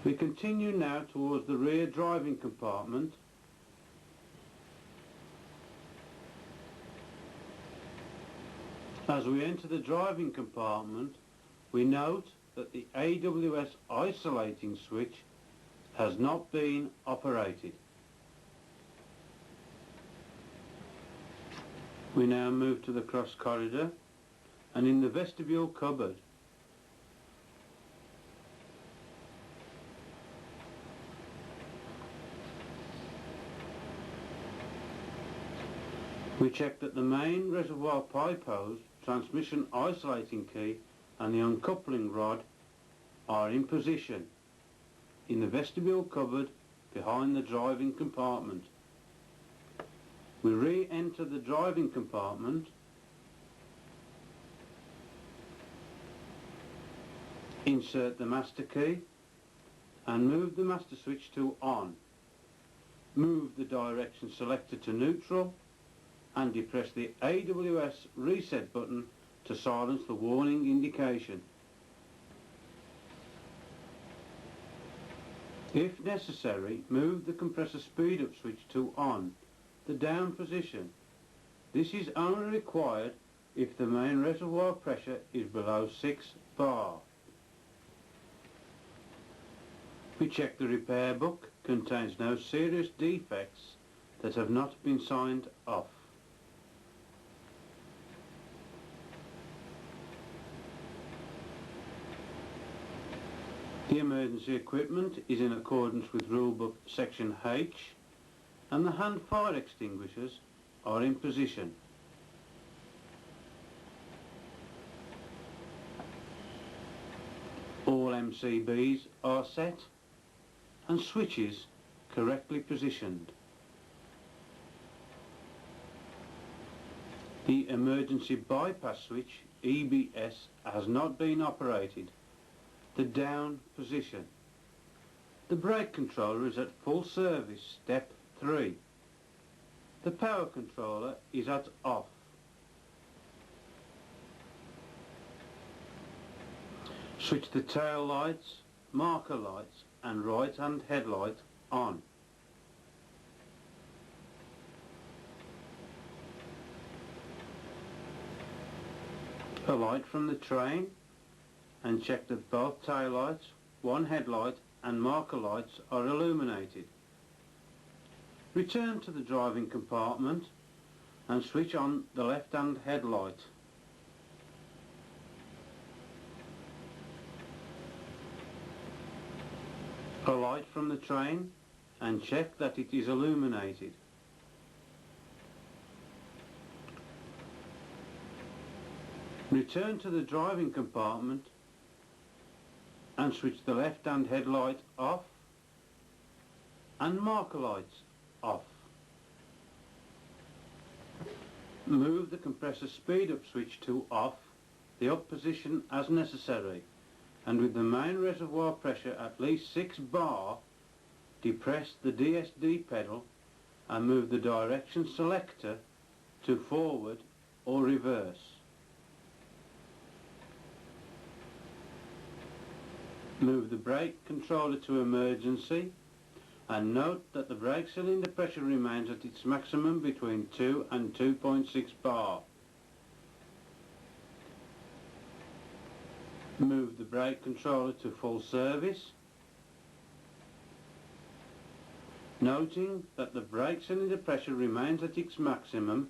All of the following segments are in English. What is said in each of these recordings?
We continue now towards the rear driving compartment. As we enter the driving compartment, we note that the AWS isolating switch has not been operated. We now move to the cross corridor, and in the vestibule cupboard we check that the main reservoir pipe hose, transmission isolating key and the uncoupling rod are in position in the vestibule cupboard behind the driving compartment. We re-enter the driving compartment, insert the master key and move the master switch to on. Move the direction selector to neutral and depress the AWS reset button to silence the warning indication. If necessary, move the compressor speed up switch to on, the down position. This is only required if the main reservoir pressure is below 6 bar. We check the repair book contains no serious defects that have not been signed off. The emergency equipment is in accordance with rulebook section H, and the hand fire extinguishers are in position. All MCBs are set and switches correctly positioned. The emergency bypass switch EBS has not been operated. The down position. The brake controller is at full service, step 3. The power controller is at off. Switch the tail lights, marker lights and right hand headlight on. Alight from the train and check that both tail lights, one headlight and marker lights are illuminated. Return to the driving compartment and switch on the left hand headlight. Alight from the train and check that it is illuminated. Return to the driving compartment and switch the left hand headlight off and marker lights off. Move the compressor speed up switch to off, the up position as necessary, and with the main reservoir pressure at least 6 bar, depress the DSD pedal and move the direction selector to forward or reverse. Move the brake controller to emergency and note that the brake cylinder pressure remains at its maximum between 2 and 2.6 bar. Move the brake controller to full service, noting that the brake cylinder pressure remains at its maximum,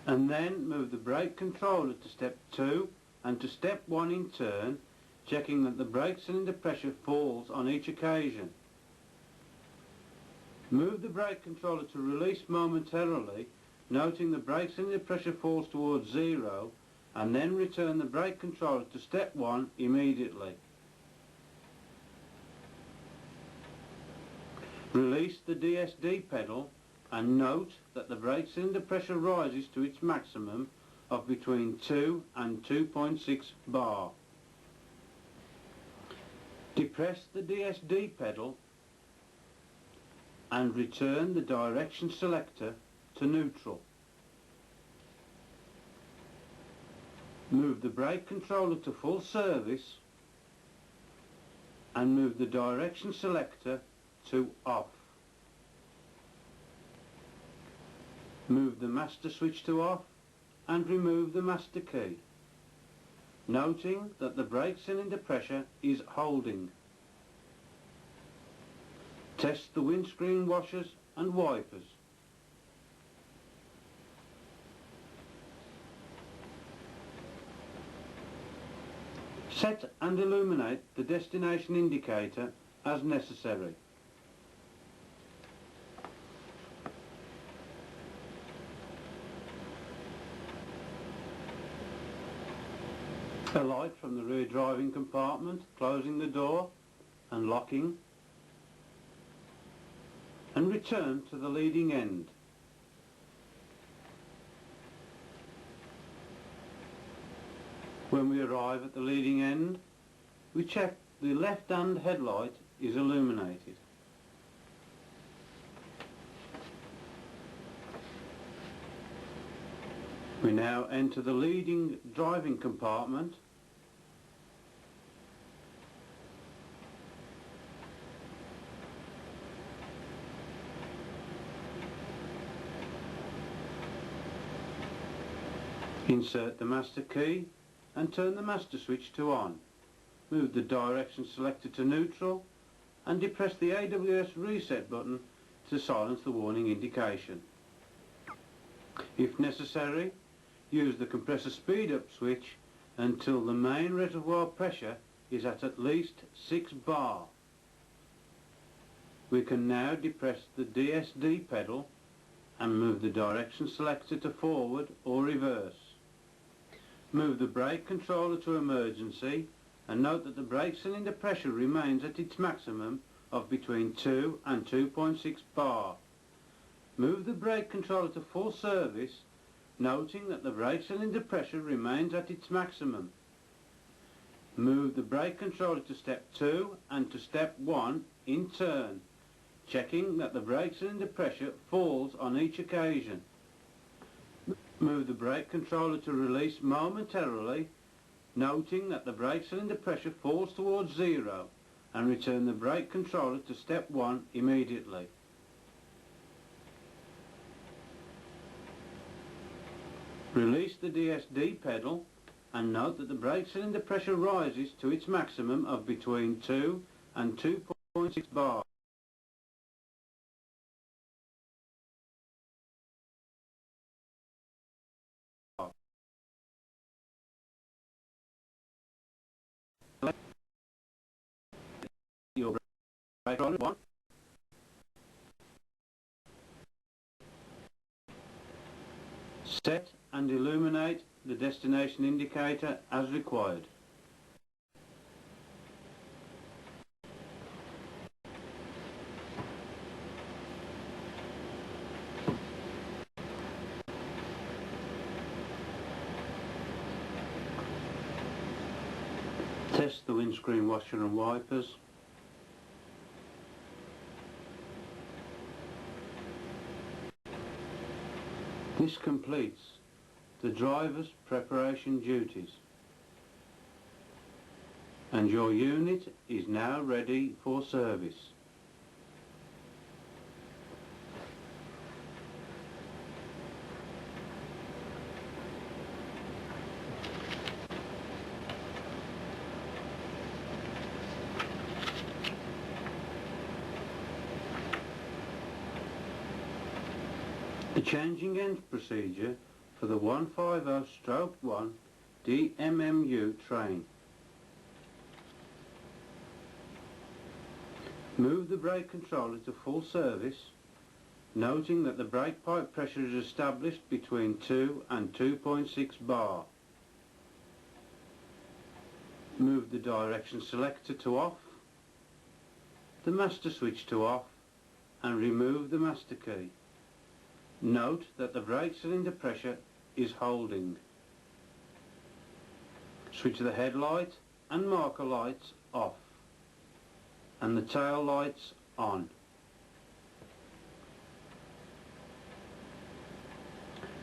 and then move the brake controller to step 2 and to step 1 in turn, checking that the brake cylinder pressure falls on each occasion. Move the brake controller to release momentarily, noting the brake cylinder pressure falls towards 0, and then return the brake controller to step 1 immediately. Release the DSD pedal and note that the brake cylinder pressure rises to its maximum of between 2 and 2.6 bar. Depress the DSD pedal and return the direction selector to neutral. Move the brake controller to full service and move the direction selector to off. Move the master switch to off and remove the master key, noting that the brake cylinder pressure is holding. Test the windscreen washers and wipers. Set and illuminate the destination indicator as necessary. A light from the rear driving compartment, closing the door and locking, and return to the leading end. When we arrive at the leading end, we check the left-hand headlight is illuminated. We now enter the leading driving compartment insert the master key and turn the master switch to on. Move the direction selector to neutral and depress the AWS reset button to silence the warning indication. If necessary, use the compressor speed up switch until the main reservoir pressure is at least 6 bar. We can now depress the DSD pedal and move the direction selector to forward or reverse. Move the brake controller to emergency and note that the brake cylinder pressure remains at its maximum of between 2 and 2.6 bar. Move the brake controller to full service, noting that the brake cylinder pressure remains at its maximum. Move the brake controller to step 2 and to step 1 in turn, checking that the brake cylinder pressure falls on each occasion. Move the brake controller to release momentarily, noting that the brake cylinder pressure falls towards 0, and return the brake controller to step 1 immediately. Release the DSD pedal and note that the brake cylinder pressure rises to its maximum of between 2 and 2.6 bar. Your brake controller on. Set and illuminate the destination indicator as required. Test the windscreen washer and wipers. This completes the driver's preparation duties, and your unit is now ready for service. The changing end procedure for the 150/1 DMMU train. Move the brake controller to full service, noting that the brake pipe pressure is established between 2 and 2.6 bar. Move the direction selector to off, the master switch to off, and remove the master key. Note that the brake cylinder pressure is holding. Switch the headlight and marker lights off and the tail lights on.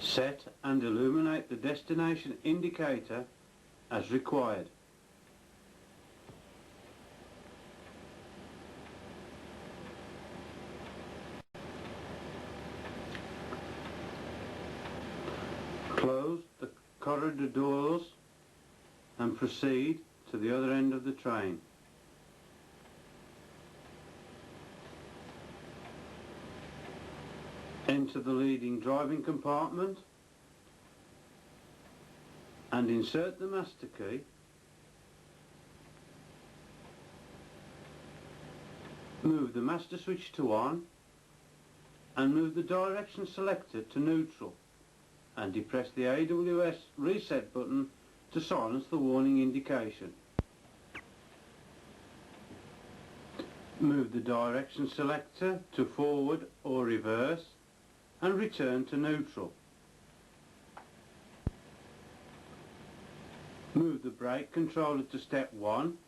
Set and illuminate the destination indicator as required. Close the corridor doors and proceed to the other end of the train. Enter the leading driving compartment and insert the master key. Move the master switch to on and move the direction selector to neutral, and depress the AWS reset button to silence the warning indication. Move the direction selector to forward or reverse and return to neutral. Move the brake controller to step 1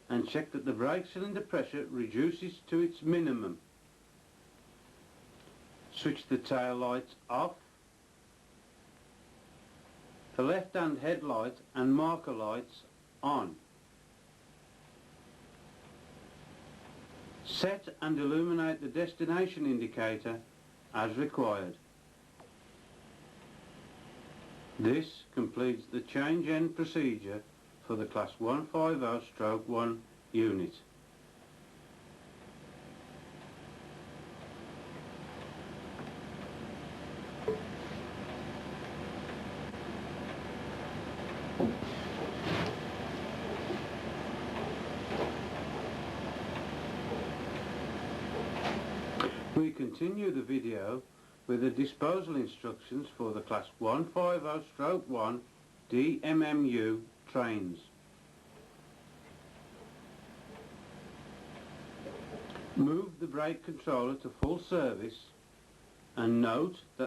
and check that the brake cylinder pressure reduces to its minimum. Switch the tail lights off, the left-hand headlight and marker lights on. Set and illuminate the destination indicator as required. This completes the change end procedure for the Class 150/1 unit. We continue the video with the disposal instructions for the Class 150/1 DMMU trains. Move the brake controller to full service and note that